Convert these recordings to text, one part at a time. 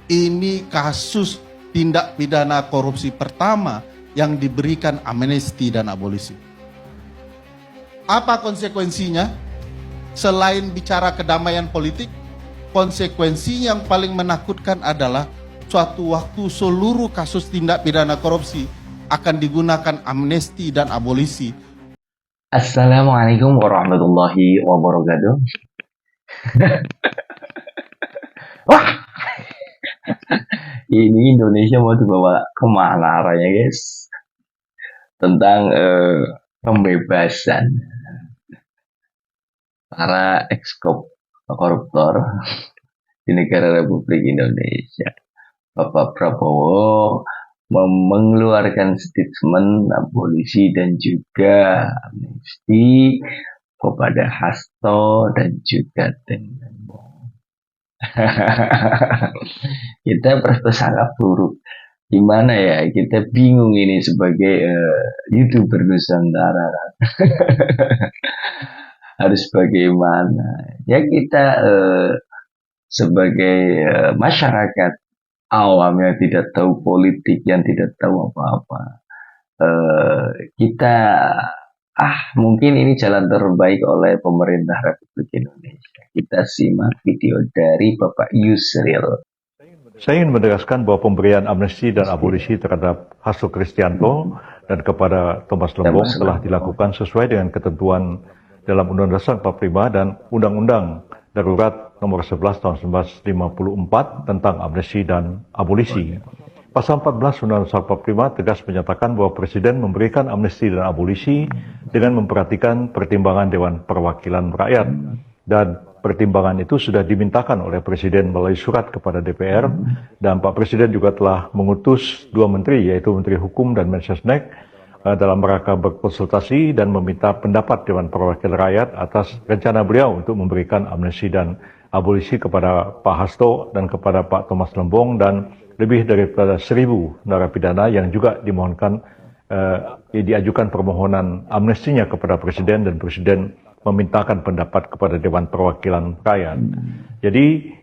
Ini kasus tindak pidana korupsi pertama yang diberikan amnesti dan abolisi. Apa konsekuensinya? Selain bicara kedamaian politik, konsekuensi yang paling menakutkan adalah suatu waktu seluruh kasus tindak pidana korupsi akan digunakan amnesti dan abolisi. Assalamualaikum warahmatullahi wabarakatuh. Wah, ini Indonesia mau dibawa kemana arahnya, guys? Tentang pembebasan para koruptor di negara Republik Indonesia. Bapak Prabowo mengeluarkan statement abolisi dan juga amnesti kepada Hasto dan juga Temenggung. Kita berprasangka buruk. Gimana ya, kita bingung ini sebagai YouTuber Nusantara. Harus bagaimana? Ya kita sebagai masyarakat awam yang tidak tahu politik, yang tidak tahu apa-apa, kita mungkin ini jalan terbaik oleh pemerintah Republik Indonesia. Kita simak video dari Bapak Yusril. Saya ingin menegaskan bahwa pemberian amnesti dan abolisi terhadap Hasto Kristianto dan kepada Thomas Lembong telah dilakukan sesuai dengan ketentuan dalam Undang-Undang Dasar 45 dan Undang-Undang Darurat Nomor 11 Tahun 1954 tentang amnesti dan abolisi. Pasal 14 Undang-Undang Dasar 45 tegas menyatakan bahwa Presiden memberikan amnesti dan abolisi dengan memperhatikan pertimbangan Dewan Perwakilan Rakyat, dan pertimbangan itu sudah dimintakan oleh Presiden melalui surat kepada DPR, dan Pak Presiden juga telah mengutus dua menteri, yaitu Menteri Hukum dan Mensesnek, dalam rangka berkonsultasi dan meminta pendapat Dewan Perwakilan Rakyat atas rencana beliau untuk memberikan amnesti dan abolisi kepada Pak Hasto dan kepada Pak Thomas Lembong dan lebih daripada 1.000 narapidana yang juga dimohonkan diajukan permohonan amnestinya kepada Presiden, dan Presiden memintakan pendapat kepada Dewan Perwakilan Rakyat. Jadi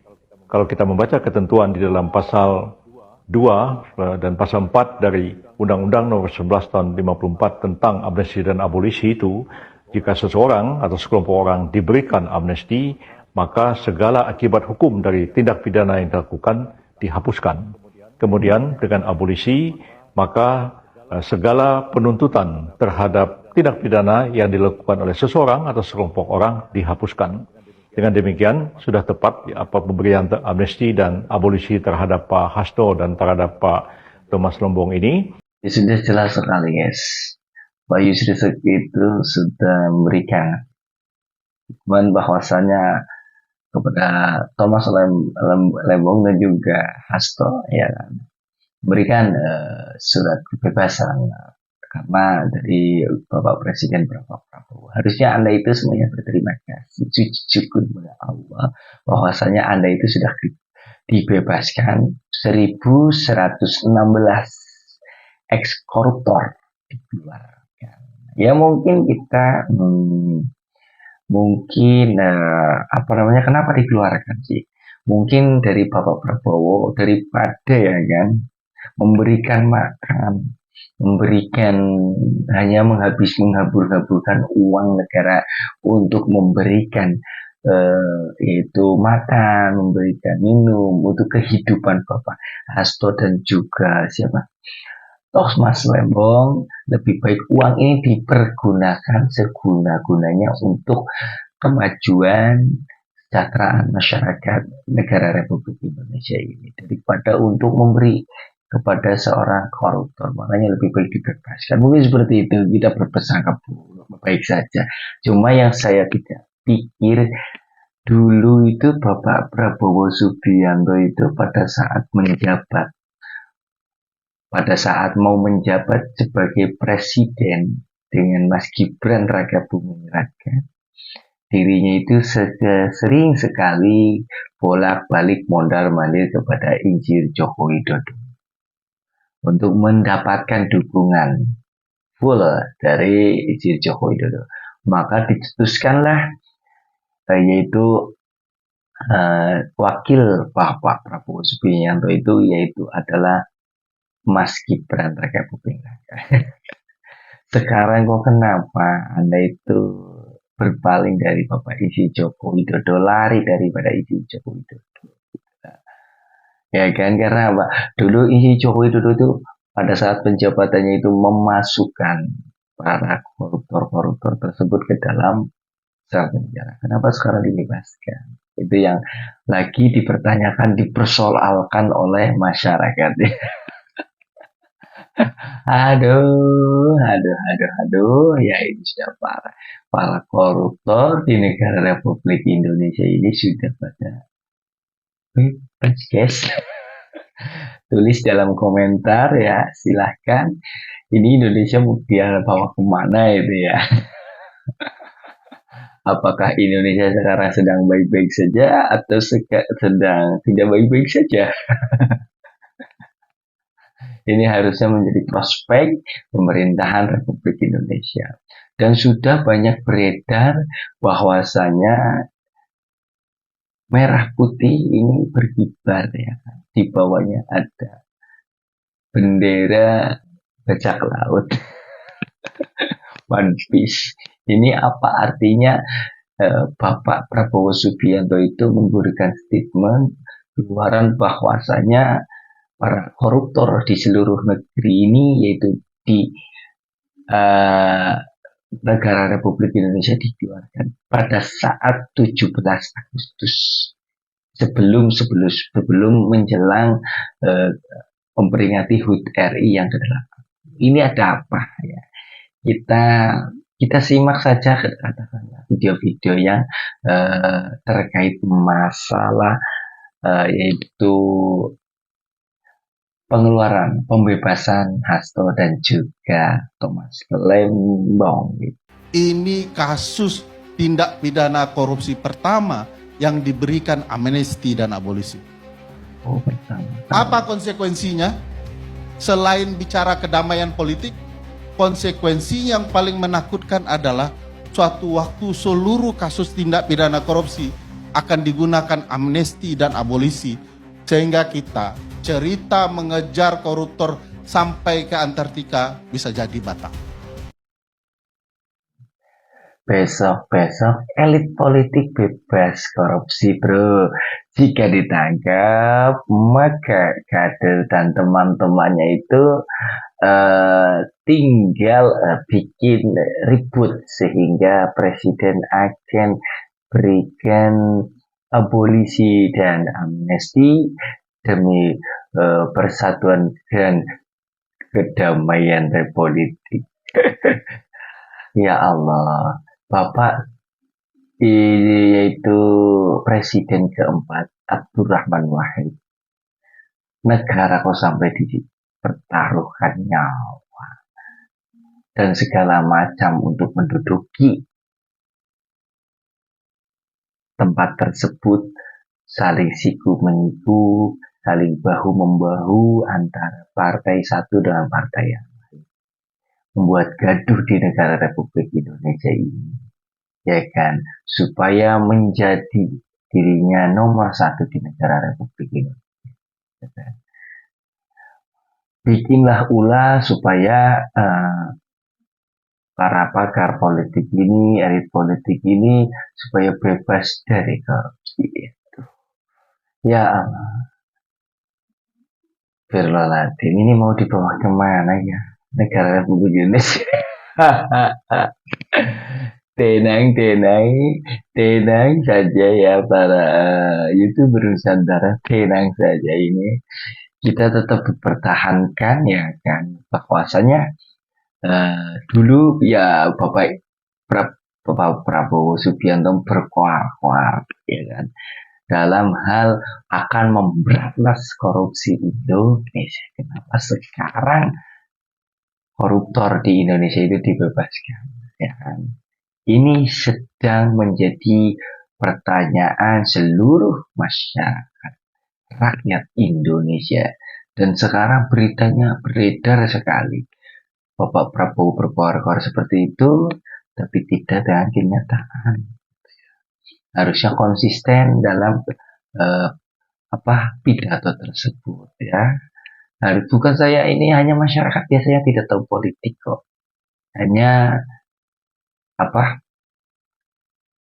kalau kita membaca ketentuan di dalam pasal 2 dan pasal 4 dari Undang-Undang Nomor 11 Tahun 54 tentang amnesti dan abolisi itu, jika seseorang atau sekelompok orang diberikan amnesti, maka segala akibat hukum dari tindak pidana yang dilakukan dihapuskan. Kemudian dengan abolisi, maka segala penuntutan terhadap tindak pidana yang dilakukan oleh seseorang atau sekelompok orang dihapuskan. Dengan demikian, sudah tepat apa pemberian amnesti dan abolisi terhadap Pak Hasto dan terhadap Pak Thomas Lembong ini. Ya, sudah jelas sekali, guys. Pak Yusri itu sudah memberikan hukuman bahwasanya kepada Thomas Lembong dan juga Hasto, ya kan, berikan surat kebebasan karena dari Bapak Presiden Bapak Prabowo. Harusnya Anda itu semuanya berterima kasih, syukur kepada Allah bahwasanya Anda itu sudah dibebaskan 1.116 ex koruptor dikeluarkan. Ya mungkin kita kenapa dikeluarkan sih? Mungkin dari Bapak Prabowo daripada ya kan memberikan makan, hanya menghambur-hamburkan uang negara untuk memberikan yaitu makan, memberikan minum untuk kehidupan Bapak Hasto dan juga Thomas Lembong, lebih baik uang ini dipergunakan seguna-gunanya untuk kemajuan kesejahteraan masyarakat negara Republik Indonesia ini daripada untuk memberi kepada seorang koruptor. Makanya lebih baik dibebaskan. Mungkin seperti itu, kita berprasangka buruk, baik saja. Cuma yang saya tidak pikir dulu itu Bapak Prabowo Subianto itu pada saat mau menjabat sebagai presiden dengan Mas Gibran Raka Buming Raka, dirinya itu sering sekali bolak-balik mondar-mandir kepada Insinyur Joko Widodo untuk mendapatkan dukungan full dari Insinyur Joko Widodo. Maka dicetuskanlah yaitu wakil Bapak Prabowo Subianto itu yaitu adalah Mas Gibran raka buming raka. Sekarang kok kenapa Anda itu berpaling dari Bapak Isi Joko Widodo, lari daripada Isi Joko Widodo? Ya kan, karena apa? Dulu Isi Joko Widodo itu pada saat penjabatannya itu memasukkan para koruptor-koruptor tersebut ke dalam sel penjara. Kenapa sekarang dibebaskan? Itu yang lagi dipertanyakan, dipersoalkan oleh masyarakat. Aduh, ya ini sudah parah. Para koruptor di negara Republik Indonesia ini sudah pada bebas, guys. Tulis dalam komentar ya, silahkan. Ini Indonesia mau dia bawa kemana itu ya? Apakah Indonesia sekarang sedang baik-baik saja atau sedang tidak baik-baik saja? Ini harusnya menjadi prospek pemerintahan Republik Indonesia. Dan sudah banyak beredar bahwasanya merah putih ini berkibar ya. Di bawahnya ada bendera bajak laut. One Piece. Ini apa artinya? Bapak Prabowo Subianto itu memberikan statement keluaran bahwasanya para koruptor di seluruh negeri ini, yaitu di negara Republik Indonesia, dikeluarkan pada saat 17 Agustus sebelum menjelang memperingati HUT RI yang ke-8. Ini ada apa ya? Kita simak saja katakanlah video-video yang terkait masalah yaitu pembebasan Hasto dan juga Thomas Lembong. Ini kasus tindak pidana korupsi pertama yang diberikan amnesti dan abolisi. Apa konsekuensinya? Selain bicara kedamaian politik, konsekuensi yang paling menakutkan adalah suatu waktu seluruh kasus tindak pidana korupsi akan digunakan amnesti dan abolisi, sehingga kita cerita mengejar koruptor sampai ke Antartika bisa jadi batal. Besok elit politik bebas korupsi, bro. Jika ditangkap, maka kader dan teman-temannya itu tinggal bikin ribut sehingga presiden akan berikan abolisi dan amnesti demi persatuan dan kedamaian politik. Ya Allah, Bapak yaitu presiden keempat Abdurrahman Wahid, negara kok sampai dipertaruhkan nyawa dan segala macam untuk menduduki tempat tersebut, saling siku menyiku, saling bahu-membahu antara partai satu dengan partai yang lain, membuat gaduh di negara Republik Indonesia ini, ya kan, supaya menjadi dirinya nomor satu di negara Republik Indonesia. Ya kan? Bikinlah ulah supaya para pakar politik ini, elit politik ini, supaya bebas dari korupsi itu. Ya Allah. Berlalatin, ini mau dibawa kemana ya negara Republik Indonesia? tenang saja ya para YouTuber Nusantara, tenang saja. Ini kita tetap dipertahankan ya kan, bahwasanya dulu ya Bapak Prabowo Subianto berkoar-koar ya kan, dalam hal akan memberantas korupsi Indonesia. Kenapa sekarang koruptor di Indonesia itu dibebaskan? Ya kan? Ini sedang menjadi pertanyaan seluruh masyarakat, rakyat Indonesia. Dan sekarang beritanya beredar sekali. Bapak Prabowo berkoar-koar seperti itu, tapi tidak dengan kenyataan. harusnya konsisten dalam eh, pidato tersebut ya. Bukan saya ini hanya masyarakat biasanya tidak tahu politik kok, hanya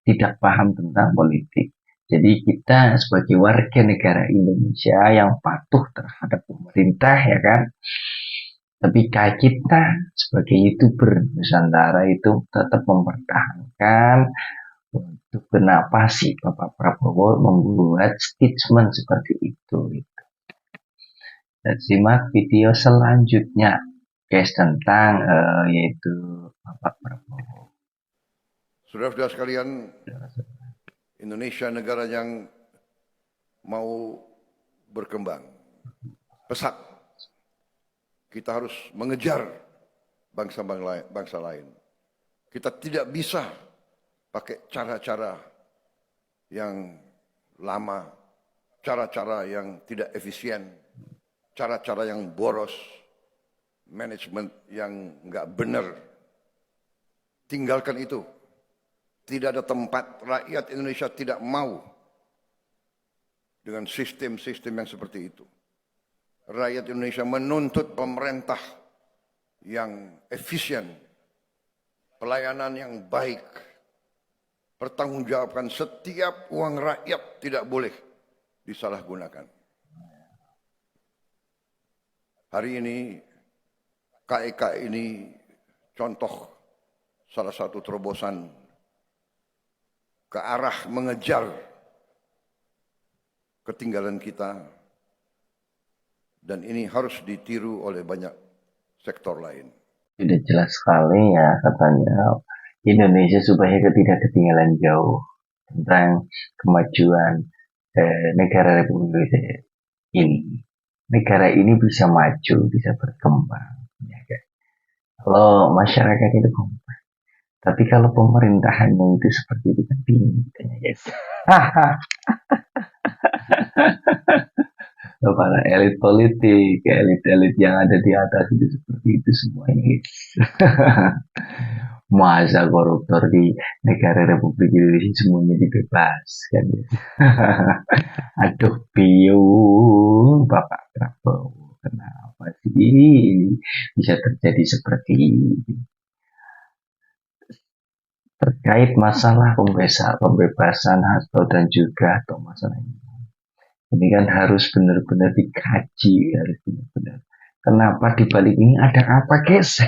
tidak paham tentang politik. Jadi kita sebagai warga negara Indonesia yang patuh terhadap pemerintah ya kan, tapi kita sebagai YouTuber Nusantara itu tetap mempertahankan untuk kenapa sih Bapak Prabowo membuat statement seperti itu. Dan simak video selanjutnya guys tentang yaitu Bapak Prabowo. Saudara-saudara sekalian, Indonesia negara yang mau berkembang pesat. Kita harus mengejar bangsa lain. Kita tidak bisa pakai cara-cara yang lama, cara-cara yang tidak efisien, cara-cara yang boros, manajemen yang nggak benar. Tinggalkan itu. Tidak ada tempat rakyat Indonesia tidak mau dengan sistem-sistem yang seperti itu. Rakyat Indonesia menuntut pemerintah yang efisien, pelayanan yang baik, pertanggungjawabkan setiap uang rakyat tidak boleh disalahgunakan. Hari ini KEK ini contoh salah satu terobosan ke arah mengejar ketinggalan kita, dan ini harus ditiru oleh banyak sektor lain. Sudah jelas sekali ya katanya Indonesia supaya tidak ketinggalan jauh tentang kemajuan negara Republik Indonesia ini. Negara ini bisa maju, bisa berkembang. Ya, kan? Kalau masyarakat itu kompak. Tapi kalau pemerintahannya itu seperti itu kan bingung guys. Para elit politik, elit-elit yang ada di atas itu seperti itu semuanya guys. Masa koruptor di negara Republik Indonesia semuanya dibebaskan guys. Aduh bingung Bapak Prabowo, kenapa sih ini bisa terjadi seperti ini? Terkait masalah pembebasan Hasto dan juga Thomas ini kan harus benar-benar dikaji, harus benar-benar. Kenapa di balik ini ada apa guys?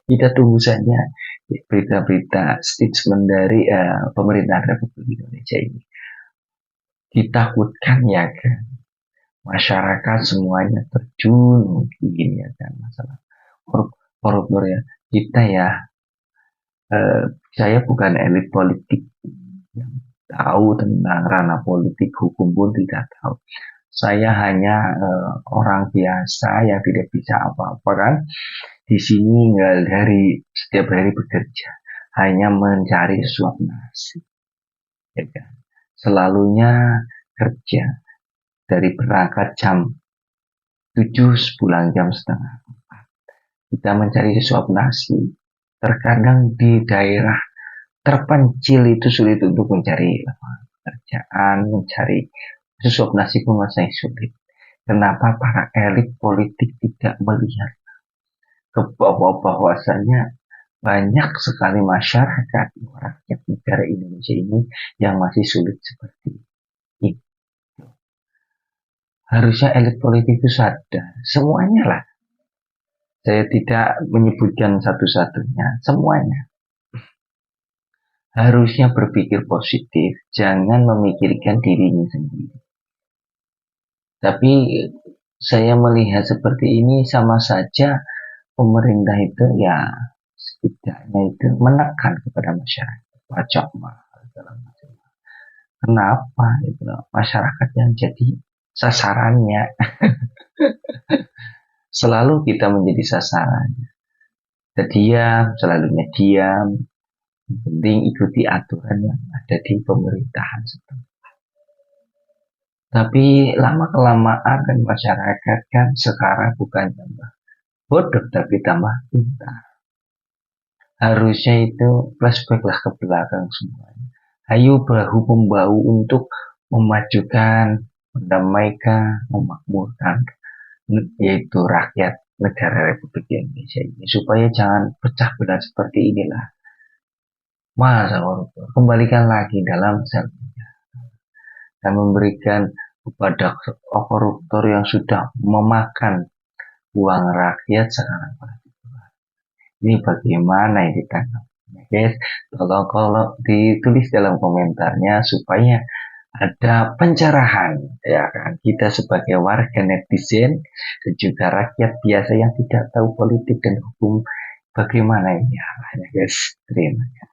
Kita tunggu saja berita-berita statement dari pemerintah Republik Indonesia ini. Ditakutkan ya kan, masyarakat semuanya terjun mungkin ya kan, masalah koruptor ya. Kita ya, saya bukan elit politik yang tahu tentang ranah politik, hukum pun tidak tahu. Saya hanya orang biasa yang tidak bisa apa-apa kan. Di sini nggak setiap hari bekerja, hanya mencari suap nasi. Ya kan? Selalunya kerja dari berangkat jam 7 pulang jam setengah 4. Kita mencari suap nasi. Terkadang di daerah terpencil itu sulit untuk mencari pekerjaan, mencari suap nasi pun masih sulit. Kenapa para elit politik tidak melihat ke bahwasanya banyak sekali masyarakat rakyat negara Indonesia ini yang masih sulit seperti itu. Harusnya elit politik itu sadar, semuanya lah. Saya tidak menyebutkan satu-satunya, semuanya. Harusnya berpikir positif, jangan memikirkan dirinya sendiri. Tapi saya melihat seperti ini sama saja pemerintah itu ya setidaknya itu menekan kepada masyarakat, pajak mahal segala macam. Kenapa itu masyarakat yang jadi sasarannya? Selalu kita menjadi sasarannya. Diam, selalunya diam. Yang penting ikuti aturan yang ada di pemerintahan setempat. Tapi lama-kelamaan kan masyarakat kan sekarang bukan tambah bodoh tapi tambah pintar. Harusnya itu flashback lah ke belakang semuanya. Ayo bahu membahu untuk memajukan, mendamaikan, memakmurkan, yaitu rakyat negara Republik Indonesia ini, supaya jangan pecah belah seperti inilah. Masa koruptor, kembalikan lagi dalam sel dan memberikan kepada koruptor yang sudah memakan uang rakyat sekarang. Ini bagaimana ini ditanggapinya, guys? Tolong kalau ditulis dalam komentarnya supaya ada pencerahan, ya kan, kita sebagai warga netizen dan juga rakyat biasa yang tidak tahu politik dan hukum, bagaimana ini arahnya, guys. Terima kasih.